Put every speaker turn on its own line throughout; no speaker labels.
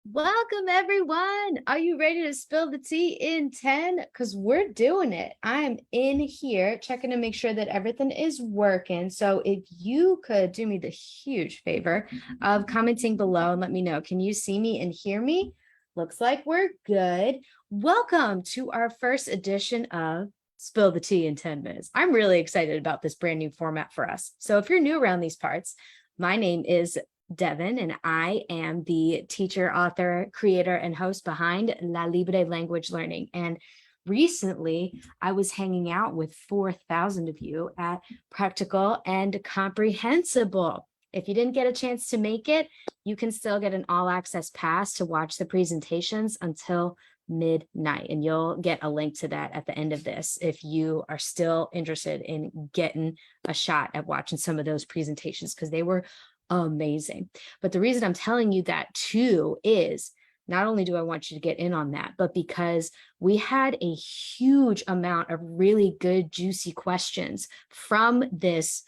Welcome, everyone. Are you ready to spill the tea in 10? Because we're doing it. I am in here checking to make sure that everything is working. So if you could do me the huge favor of commenting below and let me know, can you see me and hear me? Looks like we're good. Welcome to our first edition of Spill the Tea in 10 minutes. I'm really excited about this brand new format for us. So if you're new around these parts, my name is Devin, and I am the teacher, author, creator, and host behind La Libre Language Learning. And recently, I was hanging out with 4,000 of you at Practical and Comprehensible. If you didn't get a chance to make it, you can still get an all-access pass to watch the presentations until midnight, and you'll get a link to that at the end of this if you are still interested in getting a shot at watching some of those presentations, because they were amazing. But the reason I'm telling you that too is not only do I want you to get in on that, but because we had a huge amount of really good, juicy questions from this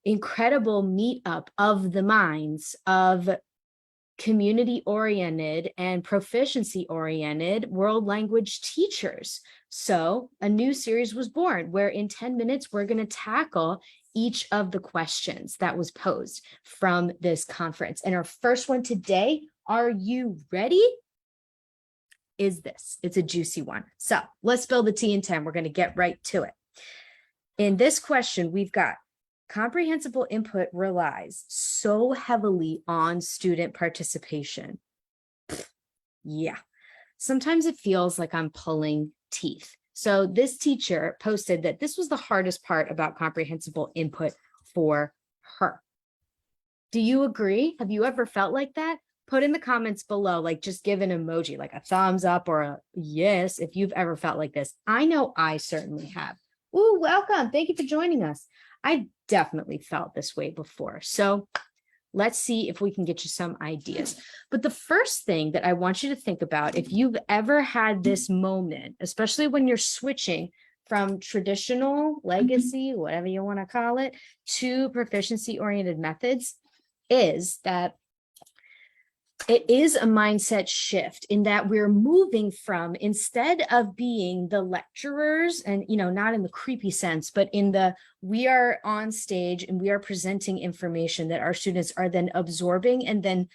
incredible meetup of the minds of community-oriented and proficiency-oriented world language teachers. So a new series was born where in 10 minutes, we're going to tackle each of the questions that was posed from this conference. And our first one today, are you ready? Is this. It's a juicy one. So let's spill the tea in 10. We're going to get right to it. In this question, we've got comprehensible input relies so heavily on student participation. Yeah, sometimes it feels like I'm pulling teeth. So this teacher posted that this was the hardest part about comprehensible input for her. Do you agree? Have you ever felt like that? Put in the comments below, like just give an emoji, like a thumbs up or a yes, if you've ever felt like this. I know I certainly have. Ooh, welcome. Thank you for joining us. I definitely felt this way before. So let's see if we can get you some ideas. But the first thing that I want you to think about, if you've ever had this moment, especially when you're switching from traditional legacy, whatever you want to call it, to proficiency-oriented methods, is that it is a mindset shift in that we're moving from, instead of being the lecturers and, not in the creepy sense, but in the, we are on stage and we are presenting information that our students are then absorbing and then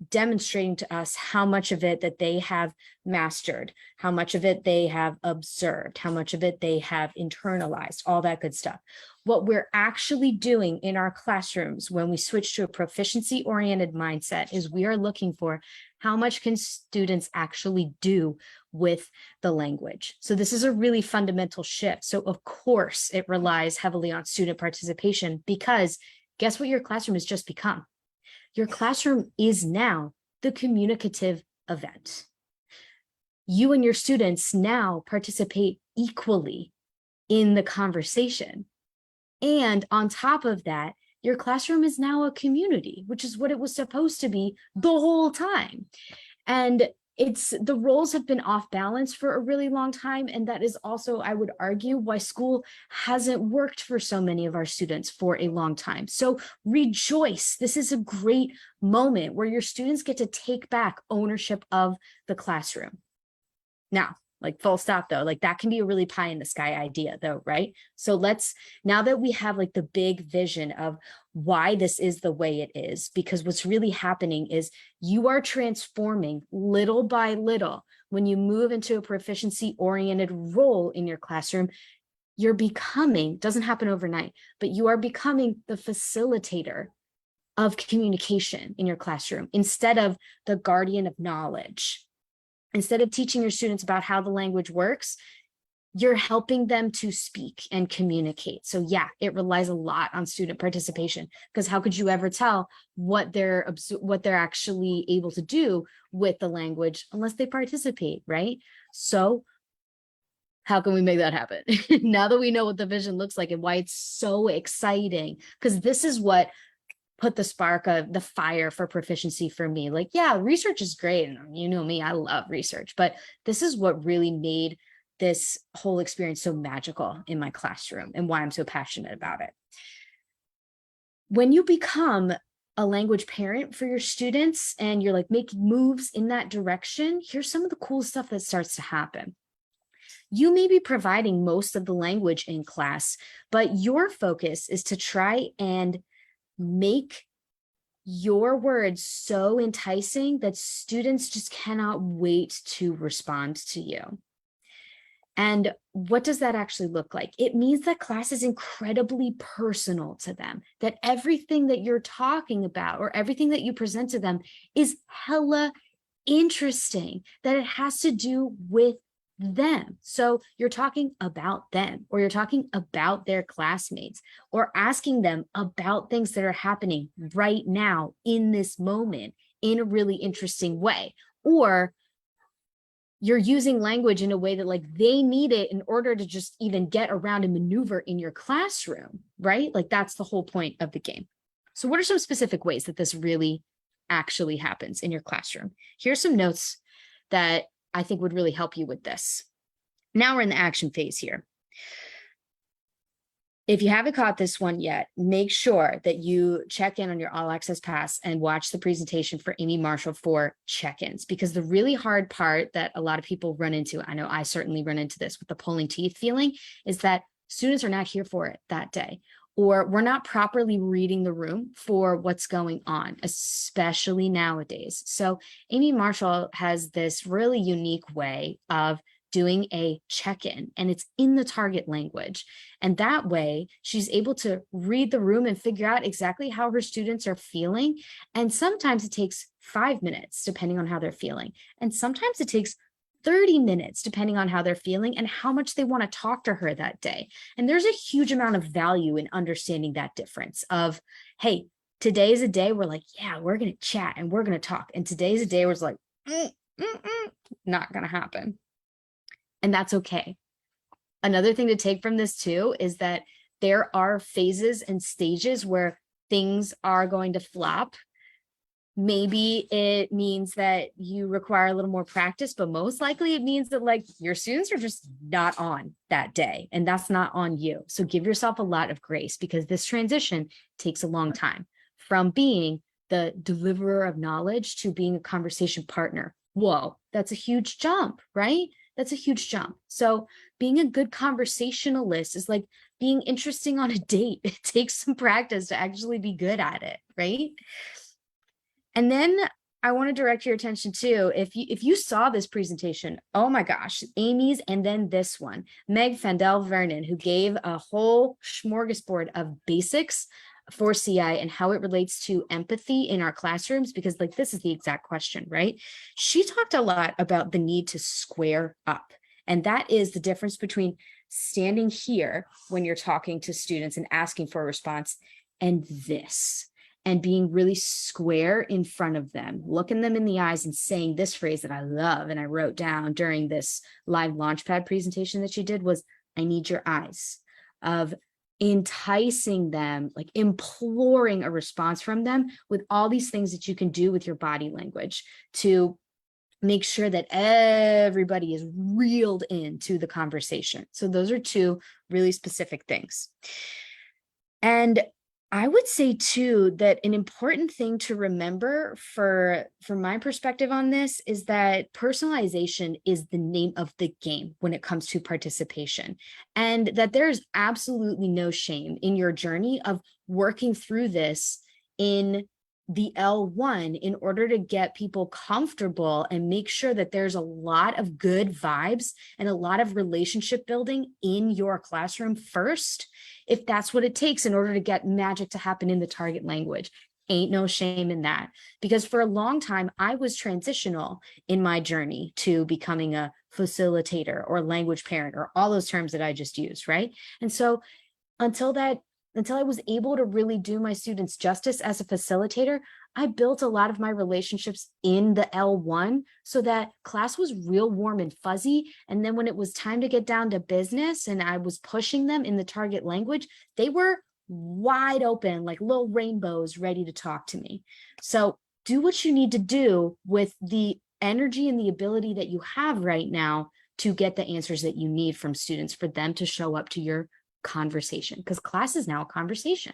demonstrating to us how much of it that they have mastered, how much of it they have observed, how much of it they have internalized, all that good stuff. What we're actually doing in our classrooms when we switch to a proficiency-oriented mindset is we are looking for how much can students actually do with the language. So this is a really fundamental shift. So of course, it relies heavily on student participation, because guess what your classroom has just become? Your classroom is now the communicative event. You and your students now participate equally in the conversation. And on top of that, your classroom is now a community, which is what it was supposed to be the whole time. And the roles have been off balance for a really long time. And that is also, I would argue, why school hasn't worked for so many of our students for a long time. So rejoice. This is a great moment where your students get to take back ownership of the classroom. Now, like full stop though, like that can be a really pie in the sky idea though, right? So now that we have like the big vision of why this is the way it is, because what's really happening is you are transforming little by little. When you move into a proficiency oriented role in your classroom, you're becoming, doesn't happen overnight, but you are becoming the facilitator of communication in your classroom instead of the guardian of knowledge. Instead of teaching your students about how the language works, you're helping them to speak and communicate. So yeah, it relies a lot on student participation, because how could you ever tell what they're actually able to do with the language unless they participate, right? So how can we make that happen? Now that we know what the vision looks like and why it's so exciting, because this is what put the spark of the fire for proficiency for me. Like, yeah, research is great. And you know me, I love research, but this is what really made this whole experience so magical in my classroom and why I'm so passionate about it. When you become a language parent for your students and you're like making moves in that direction, here's some of the cool stuff that starts to happen. You may be providing most of the language in class, but your focus is to try and make your words so enticing that students just cannot wait to respond to you. And what does that actually look like? It means that class is incredibly personal to them, that everything that you're talking about or everything that you present to them is hella interesting, that it has to do with them. So you're talking about them, or you're talking about their classmates, or asking them about things that are happening right now in this moment in a really interesting way. Or you're using language in a way that like they need it in order to just even get around and maneuver in your classroom, right? Like that's the whole point of the game. So what are some specific ways that this really actually happens in your classroom? Here's some notes that I think would really help you with this. Now we're in the action phase here. If you haven't caught this one yet, make sure that you check in on your All Access Pass and watch the presentation for Amy Marshall for check-ins, because the really hard part that a lot of people run into, I know I certainly run into this with the pulling teeth feeling, is that students are not here for it that day, or we're not properly reading the room for what's going on, especially nowadays. So Amy Marshall has this really unique way of doing a check-in, and it's in the target language. And that way she's able to read the room and figure out exactly how her students are feeling. And sometimes it takes 5 minutes, depending on how they're feeling. And sometimes it takes 30 minutes, depending on how they're feeling and how much they want to talk to her that day. And there's a huge amount of value in understanding that difference of, hey, today is a day where like, yeah, we're going to chat and we're going to talk. And today's a day where it's like, not going to happen. And that's okay. Another thing to take from this too is that there are phases and stages where things are going to flop. Maybe it means that you require a little more practice, but most likely it means that like your students are just not on that day, and that's not on you. So give yourself a lot of grace, because this transition takes a long time from being the deliverer of knowledge to being a conversation partner. Whoa, that's a huge jump, right? That's a huge jump. So being a good conversationalist is like being interesting on a date. It takes some practice to actually be good at it, right? And then I want to direct your attention to, if you saw this presentation, oh my gosh, Amy's and then this one, Meg Fandel Vernon, who gave a whole smorgasbord of basics for CI and how it relates to empathy in our classrooms, because like this is the exact question, right? She talked a lot about the need to square up. And that is the difference between standing here when you're talking to students and asking for a response and this, and being really square in front of them, looking them in the eyes and saying this phrase that I love and I wrote down during this live Launchpad presentation that she did was, I need your eyes, of enticing them, like imploring a response from them with all these things that you can do with your body language to make sure that everybody is reeled into the conversation. So those are two really specific things. And I would say too that an important thing to remember from my perspective on this is that personalization is the name of the game when it comes to participation, and that there's absolutely no shame in your journey of working through this in the L1 in order to get people comfortable and make sure that there's a lot of good vibes and a lot of relationship building in your classroom first, if that's what it takes in order to get magic to happen in the target language. Ain't no shame in that, because for a long time, I was transitional in my journey to becoming a facilitator or language parent or all those terms that I just used, right? And so until I was able to really do my students justice as a facilitator, I built a lot of my relationships in the L1 so that class was real warm and fuzzy. And then when it was time to get down to business and I was pushing them in the target language, they were wide open, like little rainbows ready to talk to me. So do what you need to do with the energy and the ability that you have right now to get the answers that you need from students for them to show up to your conversation, because class is now a conversation.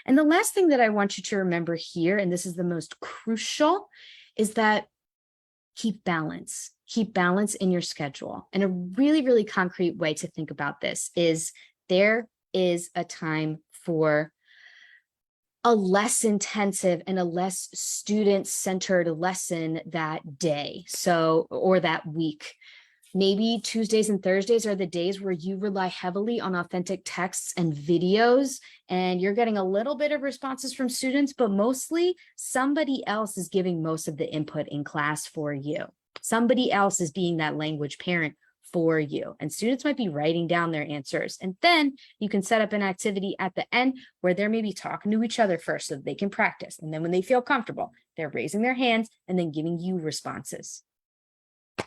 And the last thing that I want you to remember here, and this is the most crucial, is that keep balance. Keep balance in your schedule. And a really, really concrete way to think about this is there is a time for a less intensive and a less student-centered lesson that day, or that week. Maybe Tuesdays and Thursdays are the days where you rely heavily on authentic texts and videos, and you're getting a little bit of responses from students, but mostly somebody else is giving most of the input in class for you. Somebody else is being that language parent for you. And students might be writing down their answers. And then you can set up an activity at the end where they're maybe talking to each other first so that they can practice. And then when they feel comfortable, they're raising their hands and then giving you responses.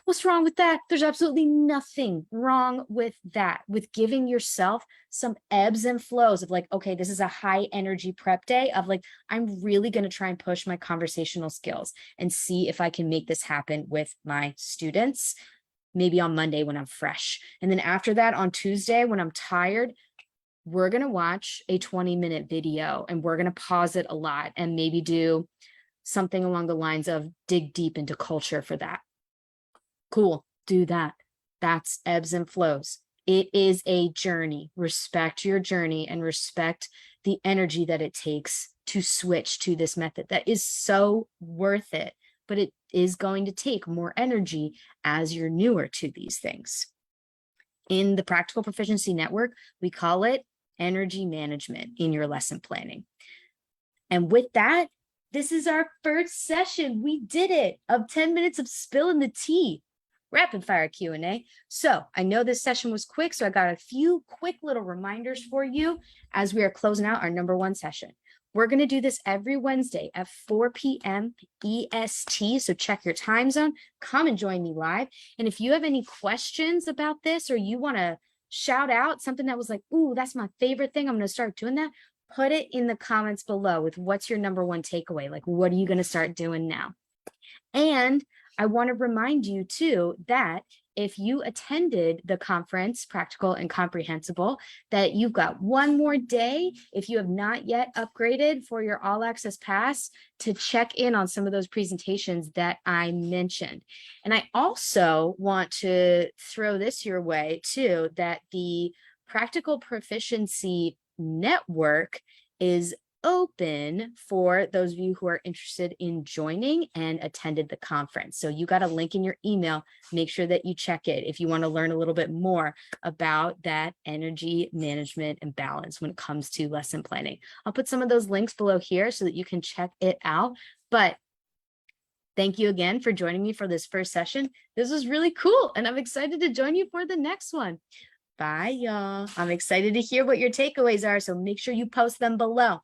What's wrong with that? There's absolutely nothing wrong with that, with giving yourself some ebbs and flows of like, okay, this is a high energy prep day of like, I'm really going to try and push my conversational skills and see if I can make this happen with my students, maybe on Monday when I'm fresh. And then after that, on Tuesday, when I'm tired, we're going to watch a 20-minute video and we're going to pause it a lot and maybe do something along the lines of dig deep into culture for that. Cool, do that. That's ebbs and flows. It is a journey. Respect your journey and respect the energy that it takes to switch to this method. That is so worth it, but it is going to take more energy as you're newer to these things. In the Practical Proficiency Network, we call it energy management in your lesson planning. And with that, this is our first session. We did it, of 10 minutes of spilling the tea. Rapid fire Q&A. So I know this session was quick, so I got a few quick little reminders for you as we are closing out our number 1 session. We're going to do this every Wednesday at 4 p.m. EST. So check your time zone. Come and join me live. And if you have any questions about this, or you want to shout out something that was like, ooh, that's my favorite thing, I'm going to start doing that, put it in the comments below with what's your number 1 takeaway. Like, what are you going to start doing now? And I want to remind you too that if you attended the conference, Practical and Comprehensible, that you've got one more day, if you have not yet upgraded for your All Access Pass, to check in on some of those presentations that I mentioned. And I also want to throw this your way too, that the Practical Proficiency Network is open for those of you who are interested in joining and attended the conference. So you got a link in your email. Make sure that you check it if you want to learn a little bit more about that energy management and balance when it comes to lesson planning. I'll put some of those links below here so that you can check it out. But thank you again for joining me for this first session. This was really cool, and I'm excited to join you for the next one. Bye, y'all. I'm excited to hear what your takeaways are, so make sure you post them below.